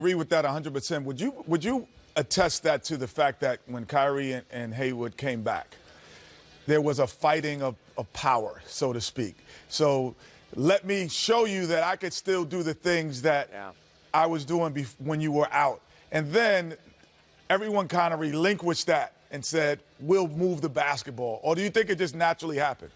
agree with that 100%. Would you attest that to the fact that when Kyrie and Hayward came back, there was a fighting of power, so to speak? So let me show you that I could still do the things that I was doing when you were out. And then everyone kind of relinquished that and said, we'll move the basketball. Or do you think it just naturally happened?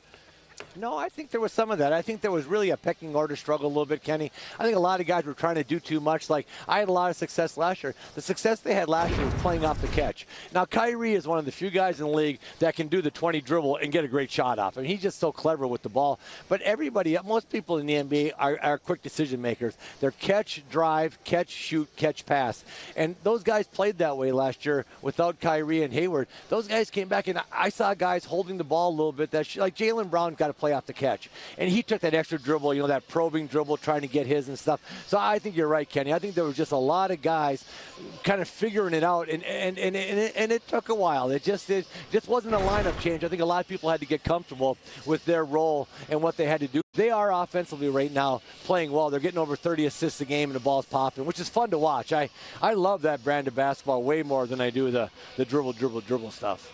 No, I think there was some of that. I think there was really a pecking order struggle a little bit, Kenny. I think a lot of guys were trying to do too much. Like, I had a lot of success last year. The success they had last year was playing off the catch. Now, Kyrie is one of the few guys in the league that can do the 20 dribble and get a great shot off. I mean, he's just so clever with the ball. But everybody, most people in the NBA are quick decision makers. They're catch, drive, catch, shoot, catch, pass. And those guys played that way last year without Kyrie and Hayward. Those guys came back, and I saw guys holding the ball a little bit. Like Jaylen Brown got to play off the catch. And he took that extra dribble, that probing dribble, trying to get his and stuff. So I think you're right, Kenny. I think there was just a lot of guys kind of figuring it out, and it took a while. It just wasn't a lineup change. I think a lot of people had to get comfortable with their role and what they had to do. They are offensively right now playing well. They're getting over 30 assists a game and the ball's popping, which is fun to watch. I love that brand of basketball way more than I do the dribble stuff.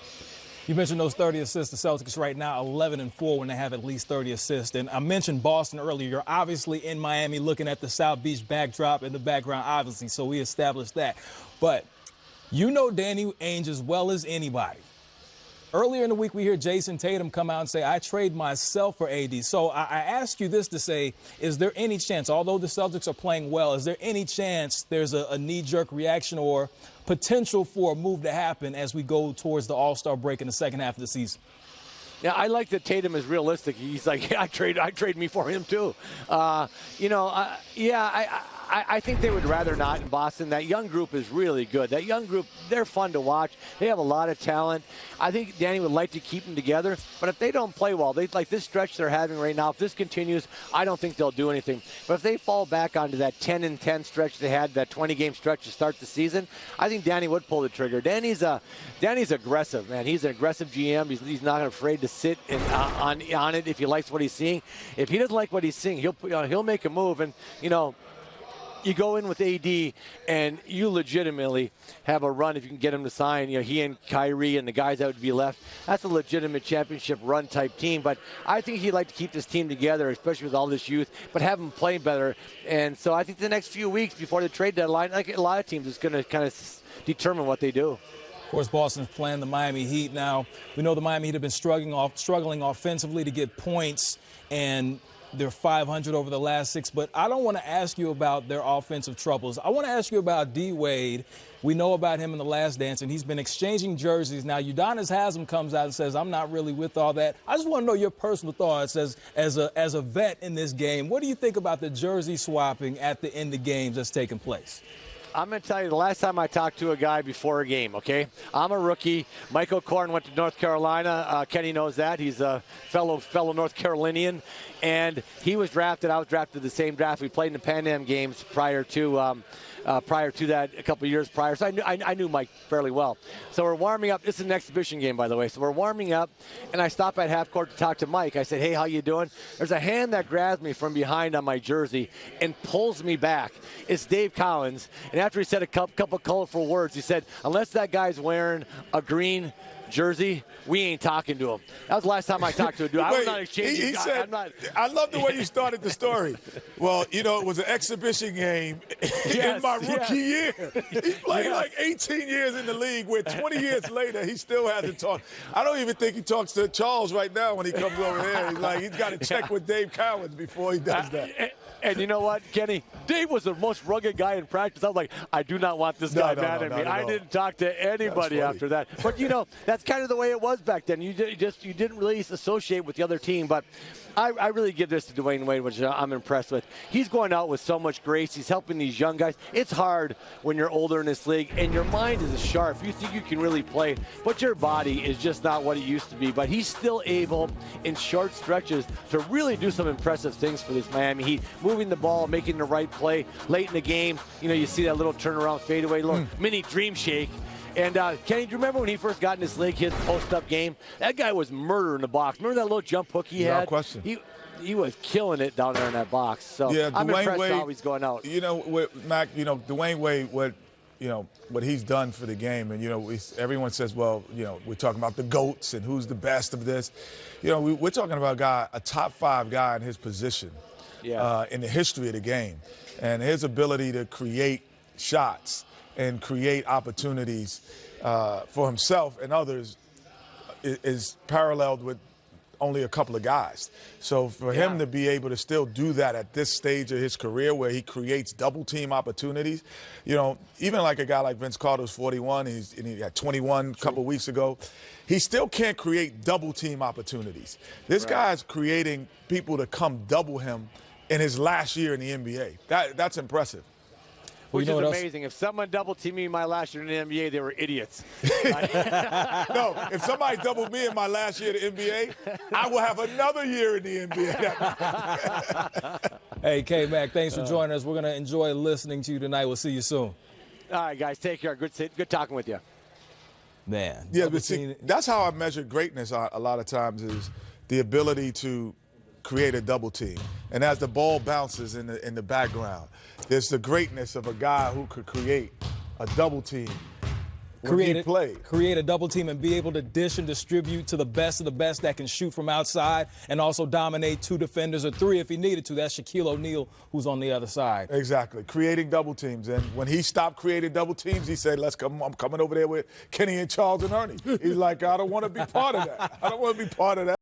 You mentioned those 30 assists. The Celtics right now 11-4 when they have at least 30 assists. And I mentioned Boston earlier. You're obviously in Miami looking at the South Beach backdrop in the background, obviously, so we established that. But you know Danny Ainge as well as anybody. Earlier in the week, we hear Jason Tatum come out and say, I trade myself for AD. So I ask you this to say, is there any chance, although the Celtics are playing well, is there any chance there's a knee-jerk reaction or potential for a move to happen as we go towards the All-Star break in the second half of the season? Yeah, I like that Tatum is realistic. He's like, yeah, I trade me for him too. I think they would rather not in Boston. That young group is really good. That young group, they're fun to watch. They have a lot of talent. I think Danny would like to keep them together. But if they don't play well, like this stretch they're having right now, if this continues, I don't think they'll do anything. But if they fall back onto that 10-10 stretch they had, that 20-game stretch to start the season, I think Danny would pull the trigger. Danny's aggressive, man. He's an aggressive GM. He's not afraid to sit on it if he likes what he's seeing. If he doesn't like what he's seeing, he'll make a move. And, you go in with AD and you legitimately have a run if you can get him to sign. He and Kyrie and the guys that would be left. That's a legitimate championship run type team. But I think he'd like to keep this team together, especially with all this youth, but have them play better. And so I think the next few weeks before the trade deadline, like a lot of teams, is going to kind of determine what they do. Of course, Boston's playing the Miami Heat now. We know the Miami Heat have been struggling offensively to get points, and they're 500 over the last 6. But I don't want to ask you about their offensive troubles. I want to ask you about D. Wade. We know about him in The Last Dance, and he's been exchanging jerseys. Now, Udonis Haslem comes out and says, I'm not really with all that. I just want to know your personal thoughts as a vet in this game. What do you think about the jersey swapping at the end of games that's taking place? I'm going to tell you, the last time I talked to a guy before a game, okay? I'm a rookie. Michael Corn went to North Carolina. Kenny knows that. He's a fellow North Carolinian. And he was drafted. I was drafted the same draft. We played in the Pan Am games prior to that, a couple of years prior. So I knew Mike fairly well. So we're warming up. This is an exhibition game, by the way. So we're warming up, and I stop at half court to talk to Mike. I said, hey, how you doing? There's a hand that grabs me from behind on my jersey and pulls me back. It's Dave Collins. And after he said a couple colorful words, he said, unless that guy's wearing a green jersey, we ain't talking to him. That was the last time I talked to a dude. I was not exchanging. He said, I love the way you started the story. Well, it was an exhibition game in my rookie year. He played like 18 years in the league, where 20 years later, he still hasn't talked. I don't even think he talks to Charles right now when he comes over here. He's got to check with Dave Collins before he does that. And you know what, Kenny? Dave was the most rugged guy in practice. I was like, I do not want this guy mad at me. I didn't talk to anybody after that. But, that's kind of the way it was back then. You didn't really associate with the other team. But I really give this to Dwyane Wade, which I'm impressed with. He's going out with so much grace. He's helping these young guys. It's hard when you're older in this league, and your mind is sharp. You think you can really play, but your body is just not what it used to be. But he's still able, in short stretches, to really do some impressive things for this Miami Heat. Moving the ball, making the right play late in the game. You see that little turnaround fadeaway, little mini dream shake. And, Kenny, do you remember when he first got in this league, his post-up game? That guy was murdering the box. Remember that little jump hook he had? No question. he was killing it down there in that box. So yeah, I'm Dwyane impressed Wade, how he's going out. You know, with Mac, you know, Dwyane Wade, what he's done for the game, and everyone says, well, we're talking about the GOATs and who's the best of this. We're talking about a top 5 guy in his position, in the history of the game, and his ability to create shots and create opportunities for himself and others is paralleled with only a couple of guys. So for him to be able to still do that at this stage of his career where he creates double-team opportunities, even like a guy like Vince Carter's 41, and he had 21 a couple weeks ago, he still can't create double-team opportunities. This guy's creating people to come double him in his last year in the NBA. That's impressive. Which is amazing. If someone double-teamed me in my last year in the NBA, they were idiots. No, if somebody doubled me in my last year in the NBA, I will have another year in the NBA. Hey, K-Mac, thanks for joining us. We're going to enjoy listening to you tonight. We'll see you soon. All right, guys, take care. Good talking with you. Man. Yeah, but see, that's how I measure greatness a lot of times, is the ability to create a double team. And as the ball bounces in the background, there's the greatness of a guy who could create a double team. Create a double team and be able to dish and distribute to the best of the best that can shoot from outside and also dominate 2 defenders or 3 if he needed to. That's Shaquille O'Neal, who's on the other side. Exactly, creating double teams. And when he stopped creating double teams, he said, I'm coming over there with Kenny and Charles and Ernie. He's like, I don't want to be part of that. I don't want to be part of that.